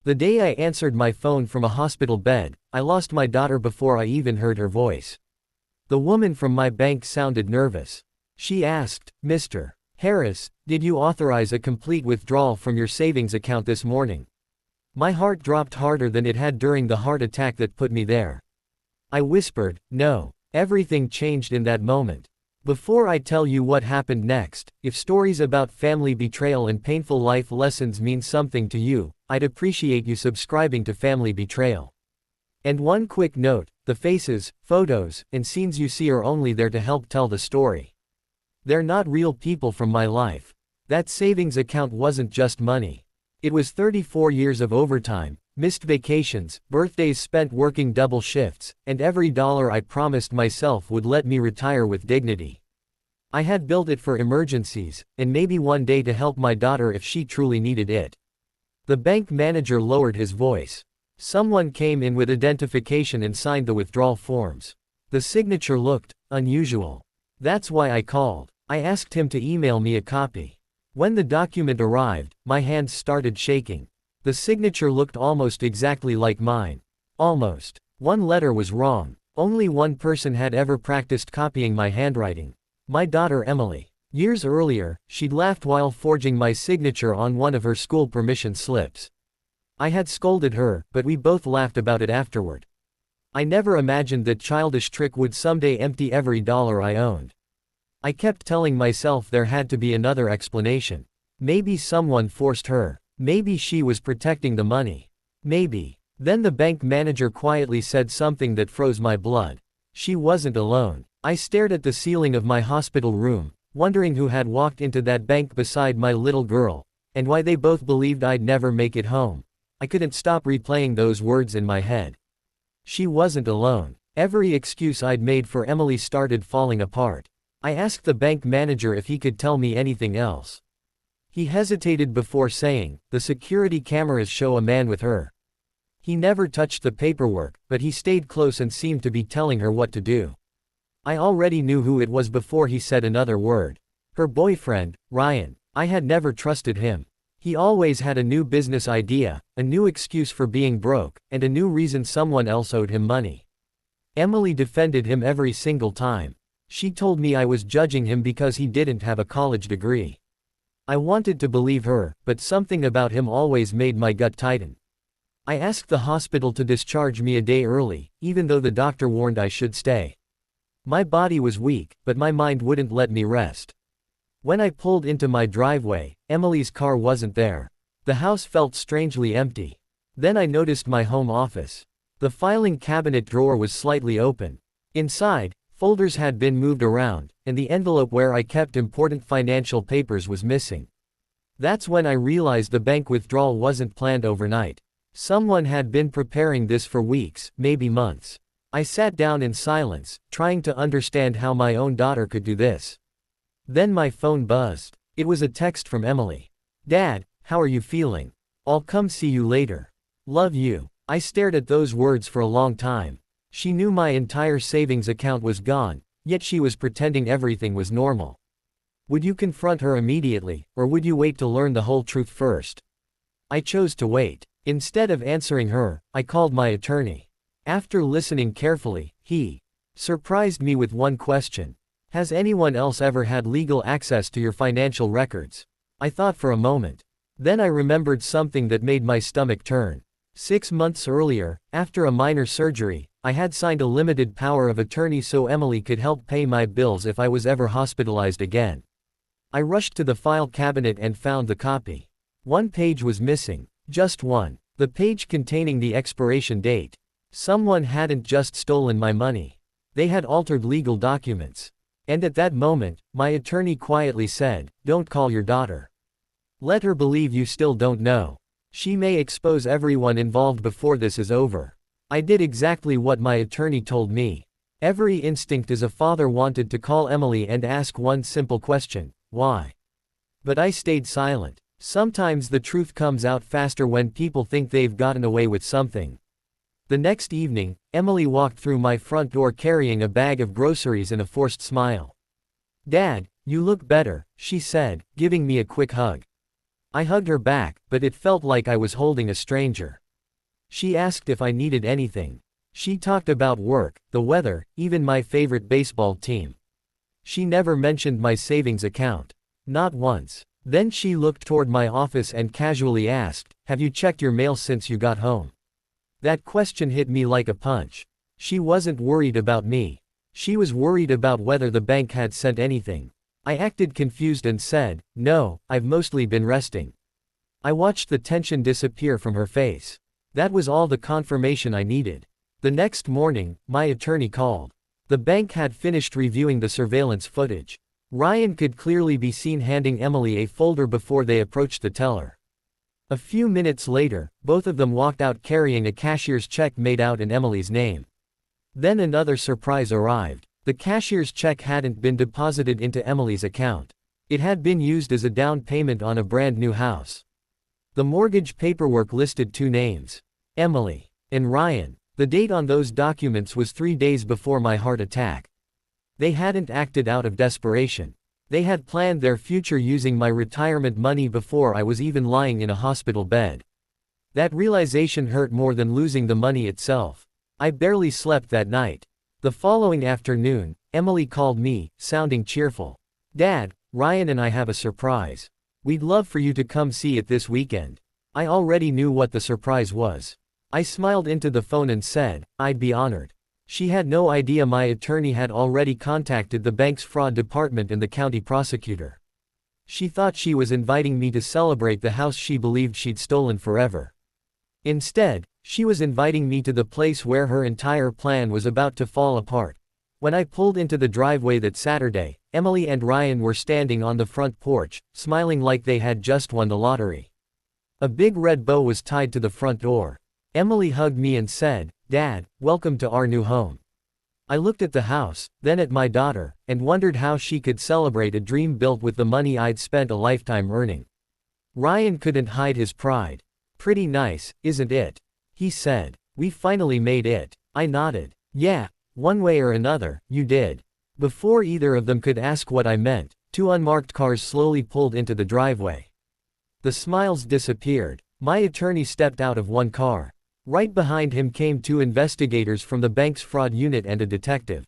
The day I answered my phone from a hospital bed, I lost my daughter before I even heard her voice. The woman from my bank sounded nervous. She asked, "Mr. Harris, did you authorize a complete withdrawal from your savings account this morning?" My heart dropped harder than it had during the heart attack that put me there. I whispered, "No." Everything changed in that moment. Before I tell you what happened next, if stories about family betrayal and painful life lessons mean something to you, I'd appreciate you subscribing to Family Betrayal. And one quick note, the faces, photos, and scenes you see are only there to help tell the story. They're not real people from my life. That savings account wasn't just money. It was 34 years of overtime, missed vacations, birthdays spent working double shifts, and every dollar I promised myself would let me retire with dignity. I had built it for emergencies, and maybe one day to help my daughter if she truly needed it. The bank manager lowered his voice. Someone came in with identification and signed the withdrawal forms. The signature looked unusual. That's why I called. I asked him to email me a copy. When the document arrived, my hands started shaking. The signature looked almost exactly like mine. Almost. One letter was wrong. Only one person had ever practiced copying my handwriting. My daughter Emily. Years earlier, she'd laughed while forging my signature on one of her school permission slips. I had scolded her, but we both laughed about it afterward. I never imagined that childish trick would someday empty every dollar I owned. I kept telling myself there had to be another explanation. Maybe someone forced her. Maybe she was protecting the money. Maybe. Then the bank manager quietly said something that froze my blood. She wasn't alone. I stared at the ceiling of my hospital room, wondering who had walked into that bank beside my little girl, and why they both believed I'd never make it home. I couldn't stop replaying those words in my head. She wasn't alone. Every excuse I'd made for Emily started falling apart. I asked the bank manager if he could tell me anything else. He hesitated before saying, "The security cameras show a man with her." He never touched the paperwork, but he stayed close and seemed to be telling her what to do. I already knew who it was before he said another word. Her boyfriend, Ryan. I had never trusted him. He always had a new business idea, a new excuse for being broke, and a new reason someone else owed him money. Emily defended him every single time. She told me I was judging him because he didn't have a college degree. I wanted to believe her, but something about him always made my gut tighten. I asked the hospital to discharge me a day early, even though the doctor warned I should stay. My body was weak, but my mind wouldn't let me rest. When I pulled into my driveway, Emily's car wasn't there. The house felt strangely empty. Then I noticed my home office. The filing cabinet drawer was slightly open. Inside, folders had been moved around, and the envelope where I kept important financial papers was missing. That's when I realized the bank withdrawal wasn't planned overnight. Someone had been preparing this for weeks, maybe months. I sat down in silence, trying to understand how my own daughter could do this. Then my phone buzzed. It was a text from Emily. "Dad, how are you feeling? I'll come see you later. Love you." I stared at those words for a long time. She knew my entire savings account was gone, yet she was pretending everything was normal. Would you confront her immediately, or would you wait to learn the whole truth first? I chose to wait. Instead of answering her, I called my attorney. After listening carefully, he surprised me with one question. "Has anyone else ever had legal access to your financial records?" I thought for a moment. Then I remembered something that made my stomach turn. 6 months earlier, after a minor surgery, I had signed a limited power of attorney so Emily could help pay my bills if I was ever hospitalized again. I rushed to the file cabinet and found the copy. One page was missing. Just one. The page containing the expiration date. Someone hadn't just stolen my money. They had altered legal documents. And at that moment, my attorney quietly said, "Don't call your daughter. Let her believe you still don't know. She may expose everyone involved before this is over." I did exactly what my attorney told me. Every instinct as a father wanted to call Emily and ask one simple question, why? But I stayed silent. Sometimes the truth comes out faster when people think they've gotten away with something. The next evening, Emily walked through my front door carrying a bag of groceries and a forced smile. "Dad, you look better," she said, giving me a quick hug. I hugged her back, but it felt like I was holding a stranger. She asked if I needed anything. She talked about work, the weather, even my favorite baseball team. She never mentioned my savings account. Not once. Then she looked toward my office and casually asked, "Have you checked your mail since you got home?" That question hit me like a punch. She wasn't worried about me. She was worried about whether the bank had sent anything. I acted confused and said, "No, I've mostly been resting." I watched the tension disappear from her face. That was all the confirmation I needed. The next morning, my attorney called. The bank had finished reviewing the surveillance footage. Ryan could clearly be seen handing Emily a folder before they approached the teller. A few minutes later, both of them walked out carrying a cashier's check made out in Emily's name. Then another surprise arrived. The cashier's check hadn't been deposited into Emily's account. It had been used as a down payment on a brand new house. The mortgage paperwork listed two names: Emily and Ryan. The date on those documents was 3 days before my heart attack. They hadn't acted out of desperation. They had planned their future using my retirement money before I was even lying in a hospital bed. That realization hurt more than losing the money itself. I barely slept that night. The following afternoon, Emily called me, sounding cheerful. "Dad, Ryan and I have a surprise. We'd love for you to come see it this weekend." I already knew what the surprise was. I smiled into the phone and said, "I'd be honored." She had no idea my attorney had already contacted the bank's fraud department and the county prosecutor. She thought she was inviting me to celebrate the house she believed she'd stolen forever. Instead, she was inviting me to the place where her entire plan was about to fall apart. When I pulled into the driveway that Saturday, Emily and Ryan were standing on the front porch, smiling like they had just won the lottery. A big red bow was tied to the front door. Emily hugged me and said, "Dad, welcome to our new home." I looked at the house, then at my daughter, and wondered how she could celebrate a dream built with the money I'd spent a lifetime earning. Ryan couldn't hide his pride. "Pretty nice, isn't it?" he said. "We finally made it." I nodded. "Yeah, one way or another, you did." Before either of them could ask what I meant, two unmarked cars slowly pulled into the driveway. The smiles disappeared. My attorney stepped out of one car. Right behind him came two investigators from the bank's fraud unit and a detective.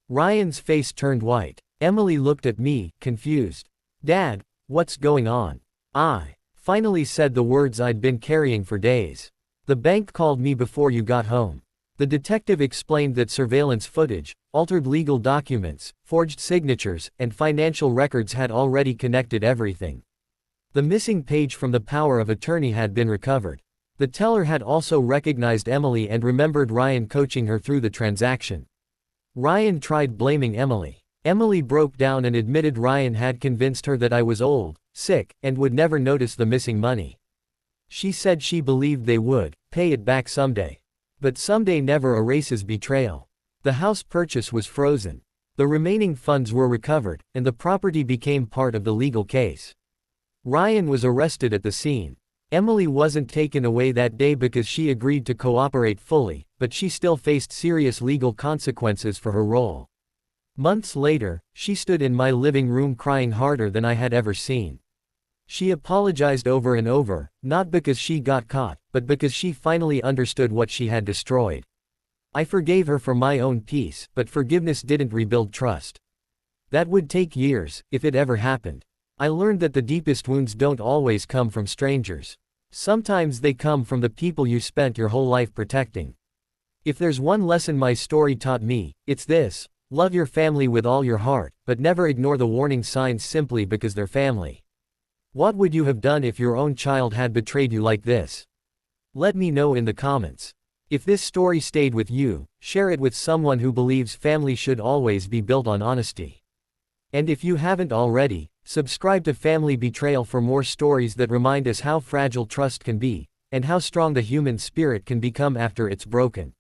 Ryan's face turned white. Emily looked at me, confused. "Dad, what's going on?" I finally said the words I'd been carrying for days. "The bank called me before you got home." The detective explained that surveillance footage, altered legal documents, forged signatures, and financial records had already connected everything. The missing page from the power of attorney had been recovered. The teller had also recognized Emily and remembered Ryan coaching her through the transaction. Ryan tried blaming Emily. Emily broke down and admitted Ryan had convinced her that I was old, sick, and would never notice the missing money. She said she believed they would pay it back someday. But someday never erases betrayal. The house purchase was frozen. The remaining funds were recovered, and the property became part of the legal case. Ryan was arrested at the scene. Emily wasn't taken away that day because she agreed to cooperate fully, but she still faced serious legal consequences for her role. Months later, she stood in my living room crying harder than I had ever seen. She apologized over and over, not because she got caught, but because she finally understood what she had destroyed. I forgave her for my own peace, but forgiveness didn't rebuild trust. That would take years, if it ever happened. I learned that the deepest wounds don't always come from strangers. Sometimes they come from the people you spent your whole life protecting. If there's one lesson my story taught me, it's this: love your family with all your heart, but never ignore the warning signs simply because they're family. What would you have done if your own child had betrayed you like this? Let me know in the comments. If this story stayed with you, share it with someone who believes family should always be built on honesty. And if you haven't already, subscribe to Family Betrayal for more stories that remind us how fragile trust can be, and how strong the human spirit can become after it's broken.